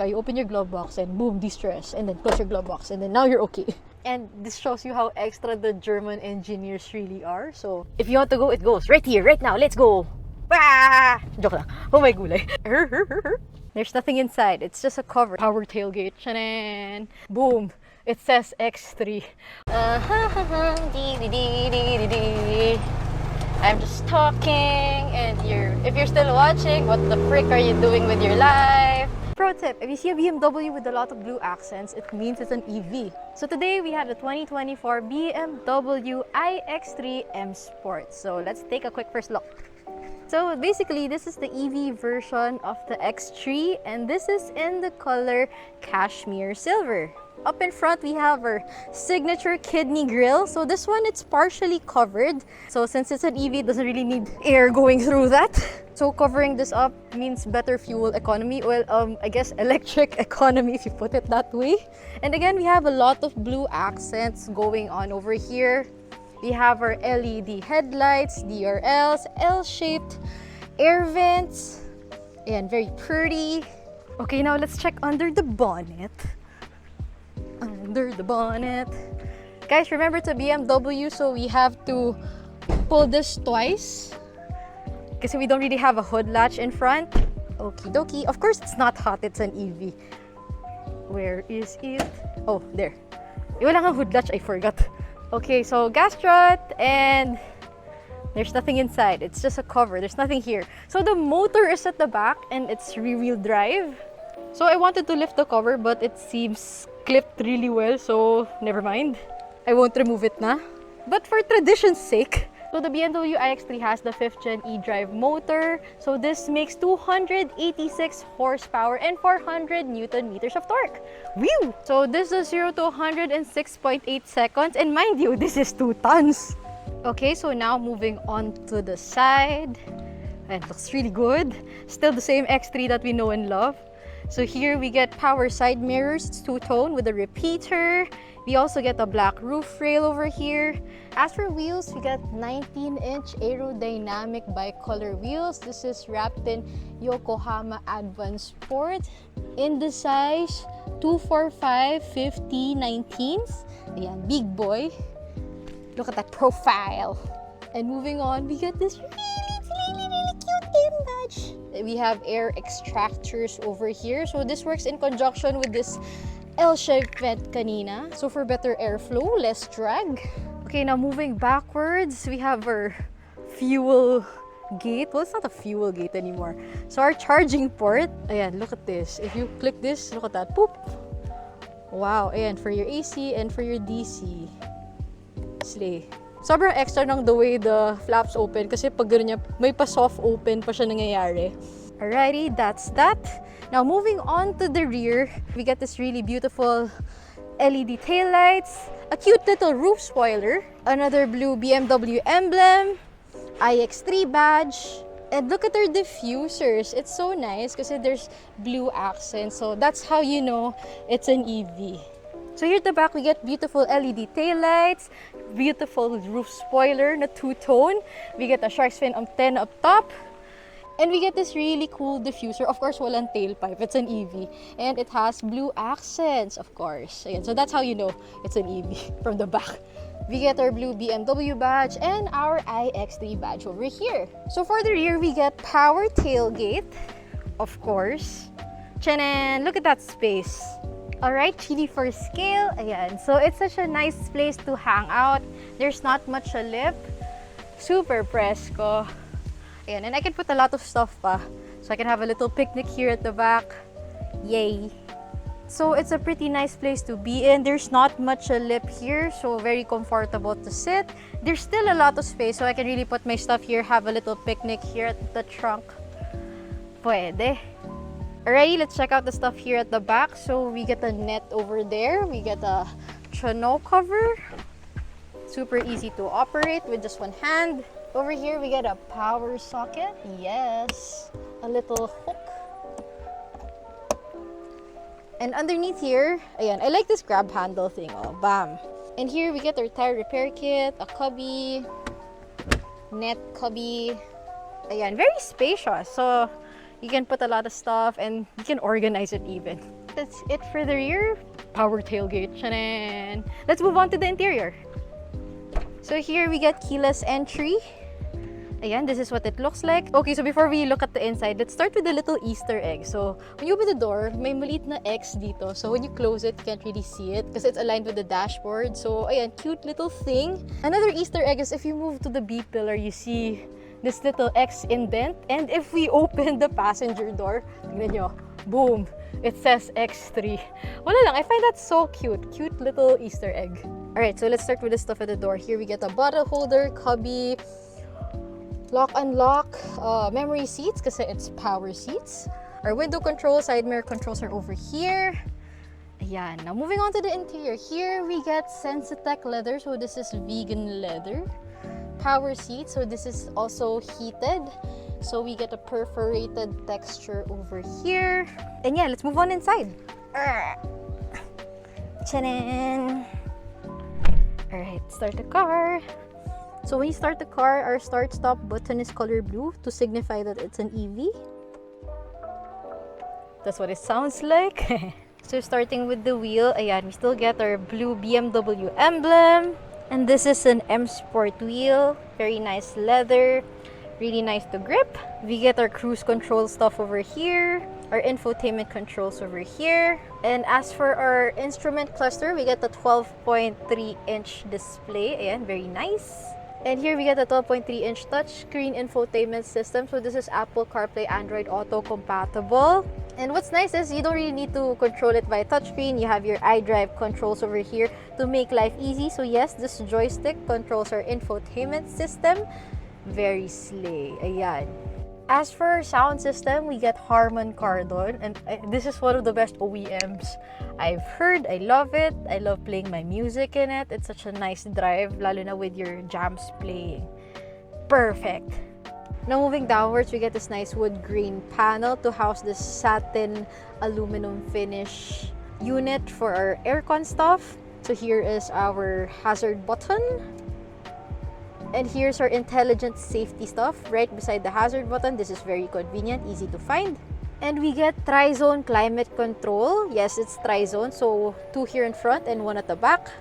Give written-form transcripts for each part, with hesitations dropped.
You open your glove box and boom, de-stress, and then close your glove box, and then now you're okay. And this shows you how extra the German engineers really are. So if you want to go, it goes right here, right now. Let's go. Ah! Joke lang. Oh my gulay. There's nothing inside. It's just a cover. Power tailgate. Chanan. Boom. It says X3. I'm just talking, and if you're still watching, what the frick are you doing with your life? Pro tip, if you see a BMW with a lot of blue accents, it means it's an EV. So today we have the 2024 BMW iX3 M Sport. So let's take a quick first look. So basically, this is the EV version of the X3, and this is in the color Cashmere Silver. Up in front, we have our signature kidney grille. So this one, it's partially covered. So since it's an EV, it doesn't really need air going through that. So covering this up means better fuel economy. Well, I guess electric economy, if you put it that way. And again, we have a lot of blue accents going on over here. We have our LED headlights, DRLs, L-shaped air vents, and very pretty. Okay, now let's check under the bonnet. Under the bonnet. Guys, remember it's a BMW, so we have to pull this twice because we don't really have a hood latch in front. Okie dokie. Of course, it's not hot. It's an EV. Where is it? Oh, there. Wala nga hood latch. I forgot. Okay, so gas strut, and there's nothing inside. It's just a cover. There's nothing here. So the motor is at the back, and it's rear-wheel drive. So I wanted to lift the cover, but it seems clipped really well, so never mind. I won't remove it na. But for tradition's sake, so the BMW iX3 has the 5th Gen e-drive motor. So this makes 286 horsepower and 400 Newton meters of torque. Whew! So this is 0 to 100 in 6.8 seconds. And mind you, this is 2 tons. Okay, so now moving on to the side. And it looks really good. Still the same X3 that we know and love. So here we get power side mirrors. It's two-tone with a repeater. We also get a black roof rail over here. As for wheels, we get 19-inch aerodynamic bicolor wheels. This is wrapped in Yokohama Advanced Sport in the size 245/50/19s. Ayan, big boy. Look at that profile. And moving on, we get this really cute name badge. We have air extractors over here. So this works in conjunction with this L-shaped vent kanina. So for better airflow, less drag. Okay, now moving backwards, we have our fuel gate. Well, it's not a fuel gate anymore. So our charging port. Ayan, look at this. If you click this, look at that. Poop! Wow, ayan, for your AC and for your DC. Slay. Sobrang extra ng the way the flaps open kasi pag gano'n niya, may pa-soft open pa siya nangyayari. Alrighty, that's that. Now, moving on to the rear, we get this really beautiful LED taillights, a cute little roof spoiler, another blue BMW emblem, iX3 badge, and look at our diffusers. It's so nice kasi there's blue accents, so that's how you know it's an EV. So here at the back, we get beautiful LED taillights, beautiful roof spoiler na two-tone. We get a shark's fin antenna up top. And we get this really cool diffuser. Of course, walang tailpipe. It's an EV. And it has blue accents, of course. Ayan. So that's how you know it's an EV from the back. We get our blue BMW badge and our iX3 badge over here. So for the rear, we get power tailgate, of course. Chanan! Look at that space. Alright, chili for scale. Ayan. So it's such a nice place to hang out. There's not much a lip. Super fresco. Ayan. And I can put a lot of stuff pa. So I can have a little picnic here at the back. Yay! So it's a pretty nice place to be in. There's not much a lip here, so very comfortable to sit. There's still a lot of space, so I can really put my stuff here, have a little picnic here at the trunk. Pwede. Alright, let's check out the stuff here at the back. So we get a net over there. We get a tonneau cover. Super easy to operate with just one hand. Over here, we get a power socket. Yes. A little hook. And underneath here, ayan, I like this grab handle thing. Oh, bam. And here we get our tire repair kit, a cubby, net cubby. Ayan, very spacious. So You can put a lot of stuff and you can organize it even. That's it for the rear. Power tailgate. Chanan! Let's move on to the interior. So here we get keyless entry. Ayan, this is what it looks like. Okay, so before we look at the inside, let's start with the little Easter egg. So, when you open the door, may maliit na X dito. So, when you close it, you can't really see it because it's aligned with the dashboard. So, ayan, cute little thing. Another Easter egg is if you move to the B pillar, you see this little X indent. And if we open the passenger door, tingnan nyo, boom, it says X3. Wala lang, I find that so cute. Cute little Easter egg. Alright, so let's start with the stuff at the door. Here we get a bottle holder, cubby, lock unlock, memory seats kasi it's power seats. Our window controls, side mirror controls are over here. Ayan. Now moving on to the interior. Here we get Sensitech leather. So this is vegan leather. Power seats. So this is also heated. So we get a perforated texture over here. And yeah, let's move on inside. Chanan! Alright, start the car. So when you start the car, our start-stop button is color blue to signify that it's an EV. That's what it sounds like. So starting with the wheel, ayan, we still get our blue BMW emblem. And this is an M Sport wheel. Very nice leather. Really nice to grip. We get our cruise control stuff over here. Our infotainment controls over here. And as for our instrument cluster, we get the 12.3-inch display. Ayan, very nice. And here we get a 12.3-inch touchscreen infotainment system. So this is Apple CarPlay, Android Auto compatible. And what's nice is you don't really need to control it via touchscreen. You have your iDrive controls over here to make life easy. So yes, this joystick controls our infotainment system. Very slay. Ayan. As for our sound system, we get Harman Kardon, and this is one of the best OEMs I've heard. I love it. I love playing my music in it. It's such a nice drive, lalo na with your jams playing. Perfect. Now moving downwards, we get this nice wood grain panel to house this satin aluminum finish unit for our aircon stuff. So here is our hazard button. And here's our intelligent safety stuff right beside the hazard button. This is very convenient, easy to find. And we get tri-zone climate control. Yes, it's tri-zone, so 2 here in front and 1 at the back.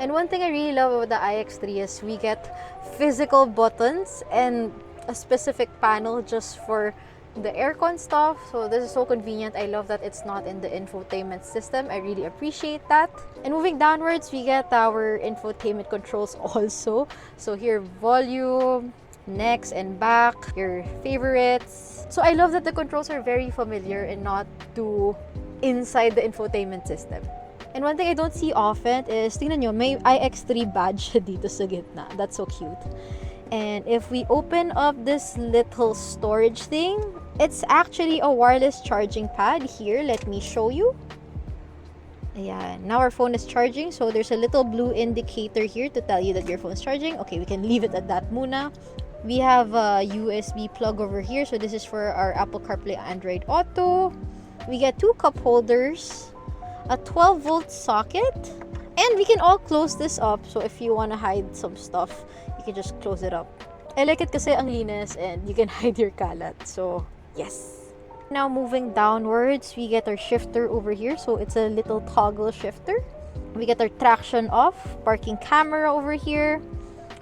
And one thing I really love about the iX3 is we get physical buttons and a specific panel just for the aircon stuff. So this is so convenient. I love that it's not in the infotainment system. I really appreciate that. And moving downwards, we get our infotainment controls also. So here, volume, next and back, your favorites. So I love that the controls are very familiar and not too inside the infotainment system. And one thing I don't see often is, tingnan nyo, may iX3 badge dito sa gitna. That's so cute. And if we open up this little storage thing, it's actually a wireless charging pad. Here, let me show you. Ayan. Now our phone is charging, so there's a little blue indicator here to tell you that your phone is charging. Okay, we can leave it at that muna. We have a USB plug over here, so this is for our Apple CarPlay Android Auto. We get 2 cup holders, a 12-volt socket, and we can all close this up. So if you want to hide some stuff, you can just close it up. I like it kasi ang linis and you can hide your kalat. So, yes. Now moving downwards, we get our shifter over here. So it's a little toggle shifter. We get our traction off, parking camera over here,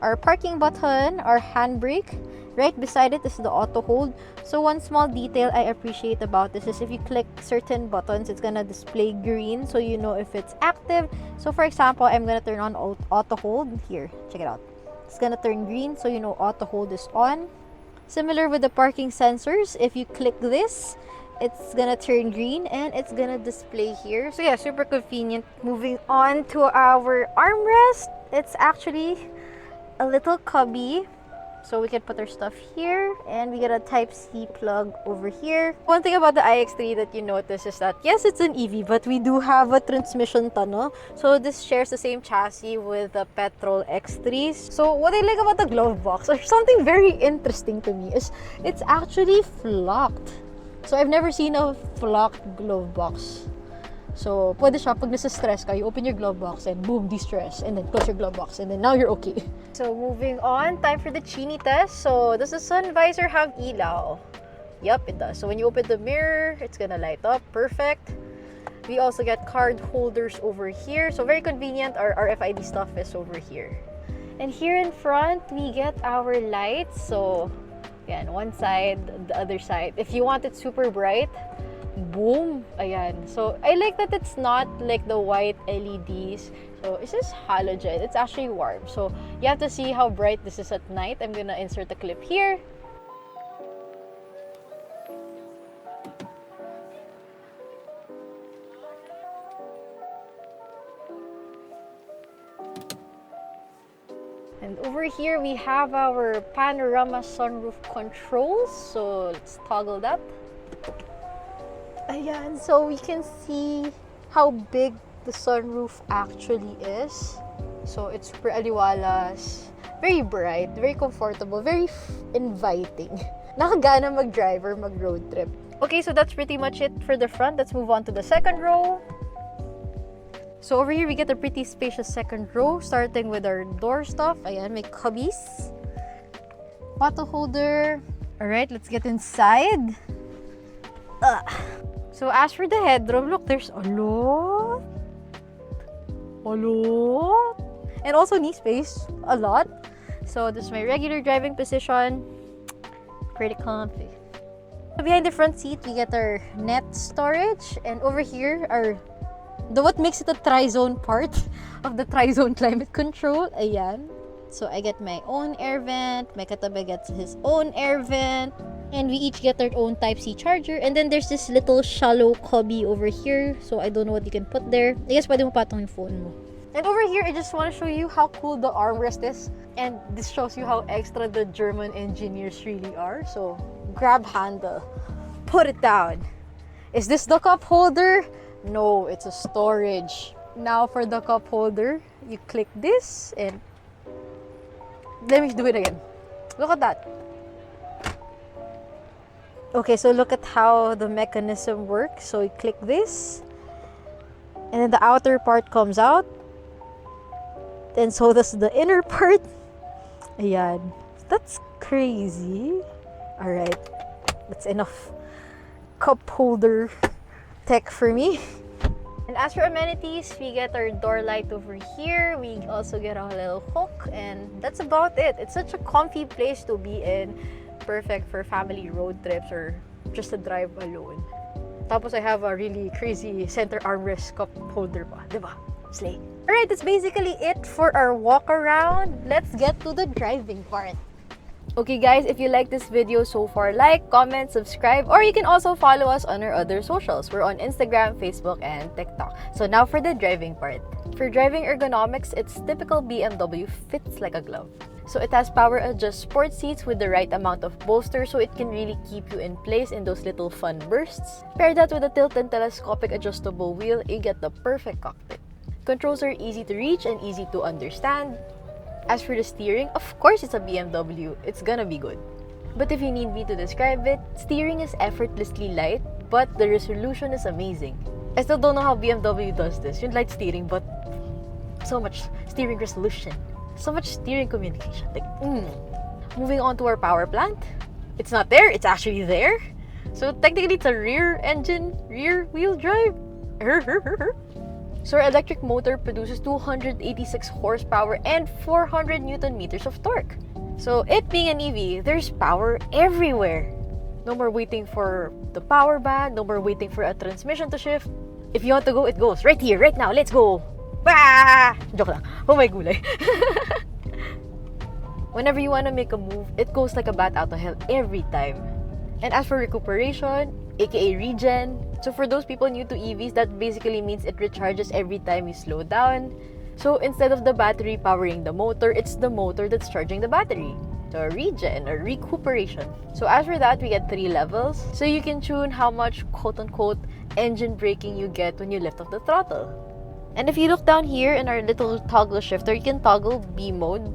our parking button, our handbrake. Right beside it is the auto hold. So one small detail I appreciate about this is if you click certain buttons, it's gonna display green so you know if it's active. So for example, I'm gonna turn on auto hold. Here, check it out. It's gonna turn green so you know auto hold is on. Similar with the parking sensors, if you click this, it's gonna turn green and it's gonna display here. So yeah, super convenient. Moving on to our armrest. It's actually a little cubby. So we can put our stuff here, and we get a Type-C plug over here. One thing about the iX3 that you notice is that, yes, it's an EV, but we do have a transmission tunnel. So this shares the same chassis with the petrol X3s. So what I like about the glove box, or something very interesting to me, is it's actually flocked. So I've never seen a flocked glove box. So, pwede siya, pag nasa-stress ka, you open your glove box and boom, de-stress. And then close your glove box and then now you're okay. So, moving on, time for the Chini test. So, does the sun visor have ilaw? Yep, it does. So when you open the mirror, it's gonna light up. Perfect. We also get card holders over here. So very convenient. Our RFID stuff is over here. And here in front, we get our lights. So, ayan, one side, the other side. If you want it super bright, boom, ayan. So, I like that it's not like the white LEDs. So, it's just halogen. It's actually warm. So, you have to see how bright this is at night. I'm gonna insert a clip here. And over here, we have our panorama sunroof controls. So, let's toggle that. Ayan, so we can see how big the sunroof actually is. So, it's super aliwalas, very bright, very comfortable, very inviting. Nakagana mag-drive or mag-road trip. Okay, so that's pretty much it for the front. Let's move on to the second row. So over here, we get a pretty spacious second row, starting with our door stuff. Ayan, may cubbies. Bottle holder. Alright, let's get inside. So as for the headroom, look, there's a lot. A lot. And also knee space, a lot. So this is my regular driving position. Pretty comfy. Behind the front seat, we get our net storage. And over here, what makes it a tri-zone part of the tri-zone climate control. Ayan. So I get my own air vent. My katabi gets his own air vent. And we each get our own Type-C charger. And then there's this little shallow cubby over here. So I don't know what you can put there. I guess pwede mo patong yung phone mo. And over here, I just want to show you how cool the armrest is. And this shows you how extra the German engineers really are. So grab handle. Put it down. Is this the cup holder? No, it's a storage. Now for the cup holder, you click this and let me do it again. Look at that. Okay, so look at how the mechanism works. So you click this and then the outer part comes out. And so does the inner part. Ayan. That's crazy. Alright, that's enough cup holder tech for me. And as for amenities, we get our door light over here. We also get a little hook, and that's about it. It's such a comfy place to be in. Perfect for family road trips or just to drive alone. Tapos I have a really crazy center armrest cup holder pa, diba? Slay. Alright, that's basically it for our walk around. Let's get to the driving part. Okay guys, if you like this video so far, like, comment, subscribe, or you can also follow us on our other socials. We're on Instagram, Facebook, and TikTok. So now for the driving part. For driving ergonomics, its typical BMW fits like a glove. So it has power adjust sport seats with the right amount of bolster so it can really keep you in place in those little fun bursts. Pair that with a tilt and telescopic adjustable wheel, you get the perfect cockpit. Controls are easy to reach and easy to understand. As for the steering, of course it's a BMW, it's gonna be good. But if you need me to describe it, steering is effortlessly light, but the resolution is amazing. I still don't know how BMW does this, yung light steering, but so much steering resolution, so much steering communication. Like, Moving on to our power plant. It's not there, it's actually there. So technically it's a rear engine, rear wheel drive. So our electric motor produces 286 horsepower and 400 Newton meters of torque. So it being an EV, there's power everywhere. No more waiting for the power band, no more waiting for a transmission to shift. If you want to go, it goes. Right here, right now, let's go! Ah! Joke lang. Oh my gulay. Whenever you want to make a move, it goes like a bat out of hell every time. And as for recuperation, aka regen, so for those people new to EVs, that basically means it recharges every time you slow down. So instead of the battery powering the motor, it's the motor that's charging the battery. So regen or recuperation. So as for that, we get 3 levels. So you can tune how much quote-unquote engine braking you get when you lift off the throttle. And if you look down here in our little toggle shifter, you can toggle B mode.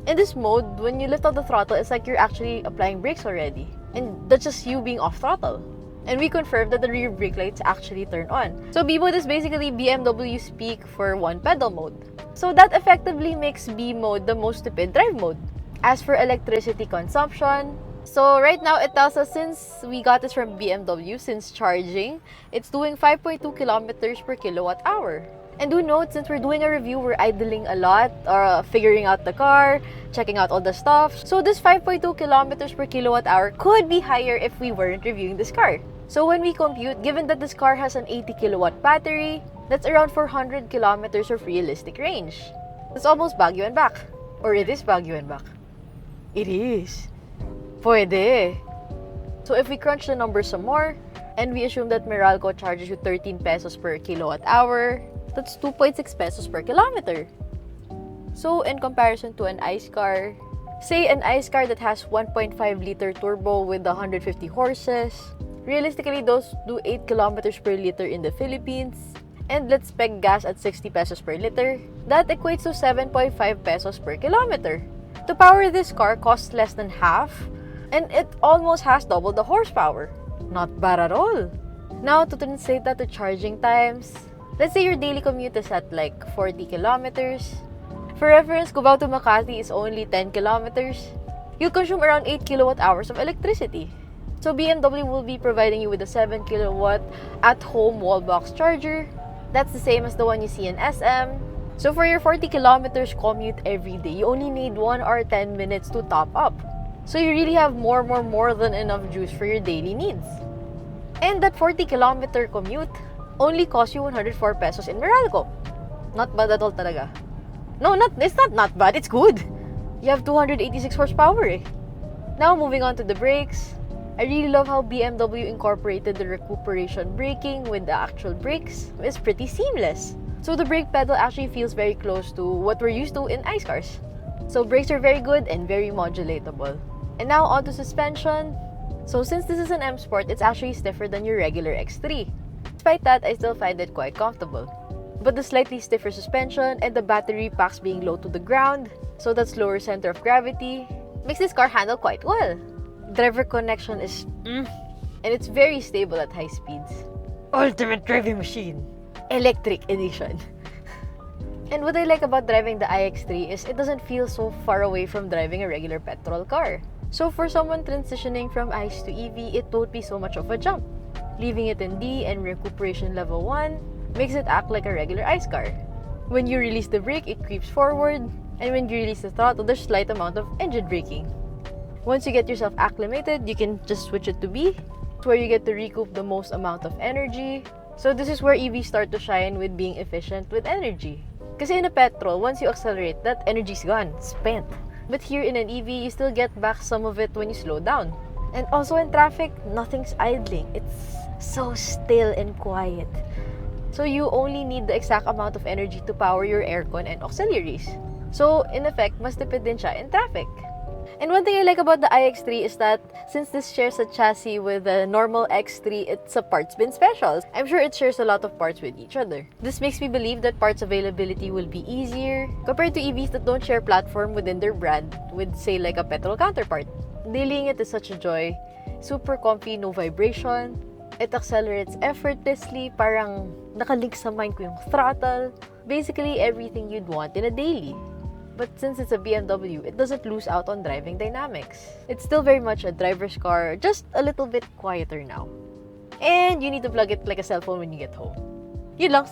In this mode, when you lift off the throttle, it's like you're actually applying brakes already. And that's just you being off throttle. And we confirmed that the rear brake lights actually turn on. So B mode is basically BMW speak for one pedal mode. So that effectively makes B mode the most stupid drive mode. As for electricity consumption, So right now, it tells us since we got this from BMW, since charging, it's doing 5.2 kilometers per kilowatt hour. And do note, since we're doing a review, we're idling a lot, or figuring out the car, checking out all the stuff. So this 5.2 kilometers per kilowatt hour could be higher if we weren't reviewing this car. So when we compute, given that this car has an 80 kilowatt battery, that's around 400 kilometers of realistic range. That's almost Baguio and back. Or it is Baguio and back. It is. Pwede. So if we crunch the numbers some more, and we assume that Meralco charges you 13 pesos per kilowatt hour, that's 2.6 pesos per kilometer. So in comparison to an ICE car, say an ICE car that has 1.5 liter turbo with 150 horses, realistically those do 8 kilometers per liter in the Philippines, and let's peg gas at 60 pesos per liter, that equates to 7.5 pesos per kilometer. To power this car costs less than half, and it almost has double the horsepower. Not bad at all. Now, to translate that to charging times, let's say your daily commute is at like 40 kilometers. For reference, Cubao to Makati is only 10 kilometers. You'll consume around 8 kilowatt hours of electricity. So BMW will be providing you with a 7 kilowatt at-home wall box charger. That's the same as the one you see in SM. So for your 40 kilometers commute every day, you only need 1 hour 10 minutes to top up. So you really have more than enough juice for your daily needs. And that 40 kilometer commute only costs you 104 pesos in Meralco. Not bad at all talaga. No, it's not bad, it's good. You have 286 horsepower eh. Now moving on to the brakes. I really love how BMW incorporated the recuperation braking with the actual brakes. It's pretty seamless. So the brake pedal actually feels very close to what we're used to in ICE cars. So brakes are very good and very modulatable. And now on to suspension. So since this is an M Sport, it's actually stiffer than your regular X3. Despite that, I still find it quite comfortable. But the slightly stiffer suspension and the battery packs being low to the ground, so that's lower center of gravity, makes this car handle quite well. Driver connection is and it's very stable at high speeds. Ultimate driving machine! Electric edition. And what I like about driving the iX3 is it doesn't feel so far away from driving a regular petrol car. So for someone transitioning from ICE to EV, it won't be so much of a jump. Leaving it in D and recuperation level 1 makes it act like a regular ICE car. When you release the brake, it creeps forward, and when you release the throttle, there's a slight amount of engine braking. Once you get yourself acclimated, you can just switch it to B. It's where you get to recoup the most amount of energy. So this is where EVs start to shine with being efficient with energy. Kasi in a petrol, once you accelerate, that energy's gone, spent. But here in an EV, you still get back some of it when you slow down. And also in traffic, nothing's idling. It's so still and quiet. So you only need the exact amount of energy to power your aircon and auxiliaries. So in effect, mas tipid din siya in traffic. And one thing I like about the iX3 is that since this shares a chassis with the normal X3, it's a parts bin special. I'm sure it shares a lot of parts with each other. This makes me believe that parts availability will be easier compared to EVs that don't share platform within their brand with, say, like a petrol counterpart. Dealing it is such a joy. Super comfy, no vibration. It accelerates effortlessly, parang nakalink sa mind ko yung throttle. Basically, everything you'd want in a daily. But since it's a BMW, it doesn't lose out on driving dynamics. It's still very much a driver's car, just a little bit quieter now. And you need to plug it like a cell phone when you get home. Yun lang,